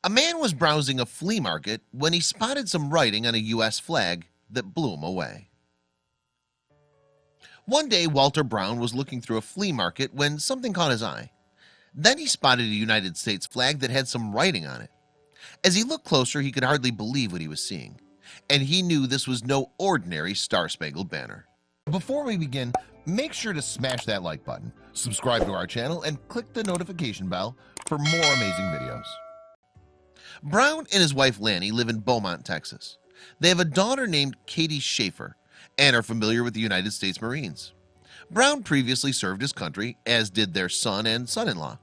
A man was browsing a flea market when he spotted some writing on a US flag that blew him away. One day Walter Brown was looking through a flea market when something caught his eye. Then he spotted a United States flag that had some writing on it. As he looked closer, he could hardly believe what he was seeing, and he knew this was no ordinary Star-Spangled Banner. Before we begin, make sure to smash that like button, subscribe to our channel, and click the notification bell for more amazing videos. Brown and his wife Lanny live in Beaumont, Texas. They have a daughter named Katie Schaefer and are familiar with the United States Marines. Brown previously served his country, as did their son and son-in-law.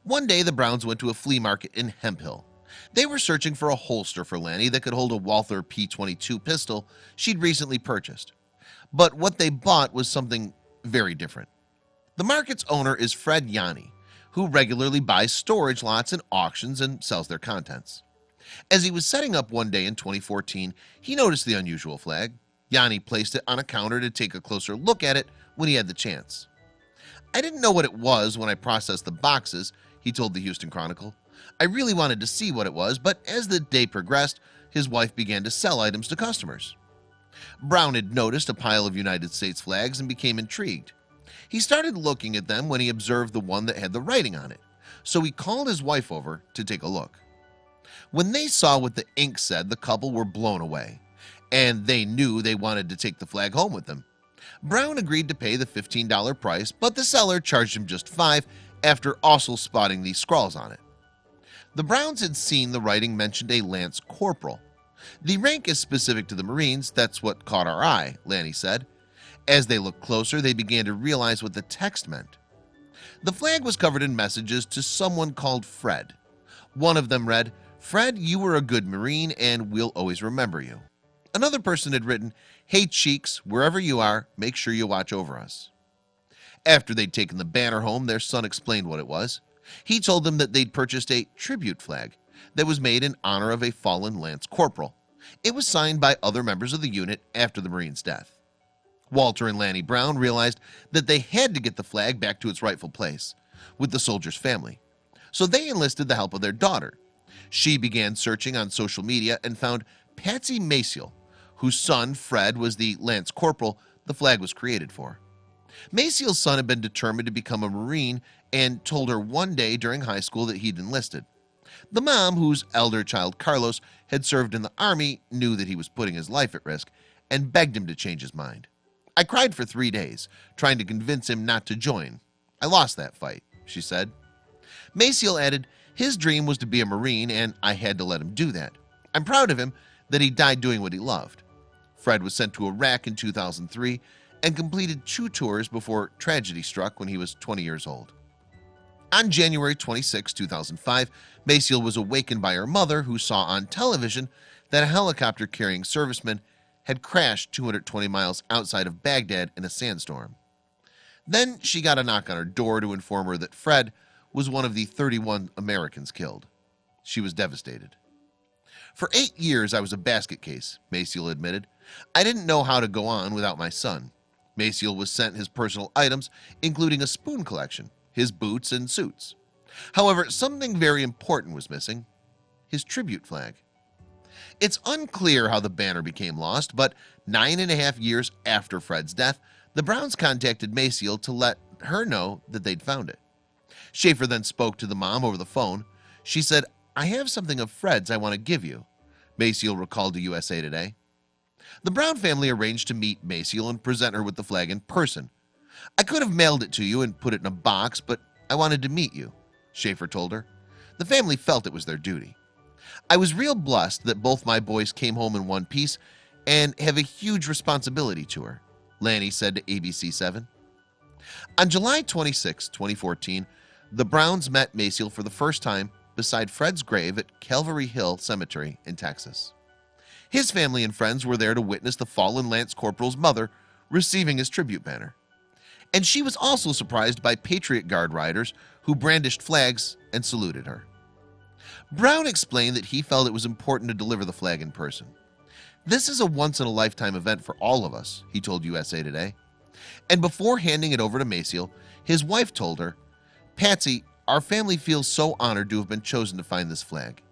One day the Browns went to a flea market in Hemphill. They were searching for a holster for Lanny that could hold a Walther P22 pistol she'd recently purchased. But what they bought was something very different. The market's owner is Fred Yanni, who regularly buys storage lots and auctions and sells their contents. As he was setting up one day in 2014, he noticed the unusual flag. Yanni placed it on a counter to take a closer look at it when he had the chance. "I didn't know what it was when I processed the boxes," he told the Houston Chronicle. "I really wanted to see what it was, but as the day progressed, his wife began to sell items to customers." Brown had noticed a pile of United States flags and became intrigued. He started looking at them when he observed the one that had the writing on it, so he called his wife over to take a look. When they saw what the ink said, the couple were blown away, and they knew they wanted to take the flag home with them. Brown agreed to pay the $15 price, but the seller charged him just $5 after also spotting these scrawls on it. The Browns had seen the writing mentioned a Lance Corporal. "The rank is specific to the Marines, that's what caught our eye," Lanny said. As they looked closer, they began to realize what the text meant. The flag was covered in messages to someone called Fred. One of them read, "Fred, you were a good Marine and we'll always remember you." Another person had written, "Hey Cheeks, wherever you are, make sure you watch over us." After they'd taken the banner home, their son explained what it was. He told them that they'd purchased a tribute flag that was made in honor of a fallen Lance Corporal. It was signed by other members of the unit after the Marine's death. Walter and Lanny Brown realized that they had to get the flag back to its rightful place with the soldier's family, so they enlisted the help of their daughter. She began searching on social media and found Patsy Maciel, whose son Fred was the Lance Corporal the flag was created for. Maciel's son had been determined to become a Marine and told her one day during high school that he'd enlisted. The mom, whose elder child Carlos had served in the army, knew that he was putting his life at risk and begged him to change his mind. "I cried for 3 days, trying to convince him not to join. I lost that fight," she said. Maciel added, "His dream was to be a Marine and I had to let him do that. I'm proud of him that he died doing what he loved." Fred was sent to Iraq in 2003 and completed 2 tours before tragedy struck when he was 20 years old. On January 26, 2005, Maciel was awakened by her mother, who saw on television that a helicopter carrying servicemen had crashed 220 miles outside of Baghdad in a sandstorm. Then she got a knock on her door to inform her that Fred was one of the 31 Americans killed. She was devastated. "For 8 years I was a basket case," Maciel admitted. "I didn't know how to go on without my son." Maciel was sent his personal items, including a spoon collection, his boots and suits. However, something very important was missing: his tribute flag. It's unclear how the banner became lost, but 9.5 years after Fred's death, the Browns contacted Maciel to let her know that they'd found it. Schaefer then spoke to the mom over the phone. She said, "I have something of Fred's I want to give you," Maciel recalled to USA Today. The Brown family arranged to meet Maciel and present her with the flag in person. "I could have mailed it to you and put it in a box, but I wanted to meet you," Schaefer told her. The family felt it was their duty. "I was real blessed that both my boys came home in one piece and have a huge responsibility to her," Lanny said to ABC7. On July 26, 2014, the Browns met Maciel for the first time beside Fred's grave at Calvary Hill Cemetery in Texas. His family and friends were there to witness the fallen Lance Corporal's mother receiving his tribute banner. And she was also surprised by Patriot Guard riders who brandished flags and saluted her. Brown explained that he felt it was important to deliver the flag in person. "This is a once-in-a-lifetime event for all of us," he told USA Today. And before handing it over to Maciel, his wife told her, "Patsy, our family feels so honored to have been chosen to find this flag.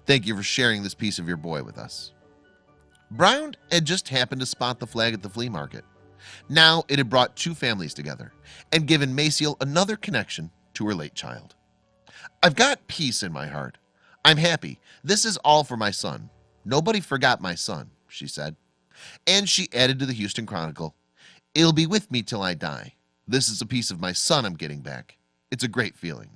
Thank you for sharing this piece of your boy with us. Brown had just happened to spot the flag at the flea market. Now it had brought two families together and given Maciel another connection to her late child. I've got peace in my heart. I'm happy. This is all for my son. Nobody forgot my son, she said. And she added to the Houston Chronicle, it'll be with me till I die. This is a piece of my son I'm getting back. It's a great feeling.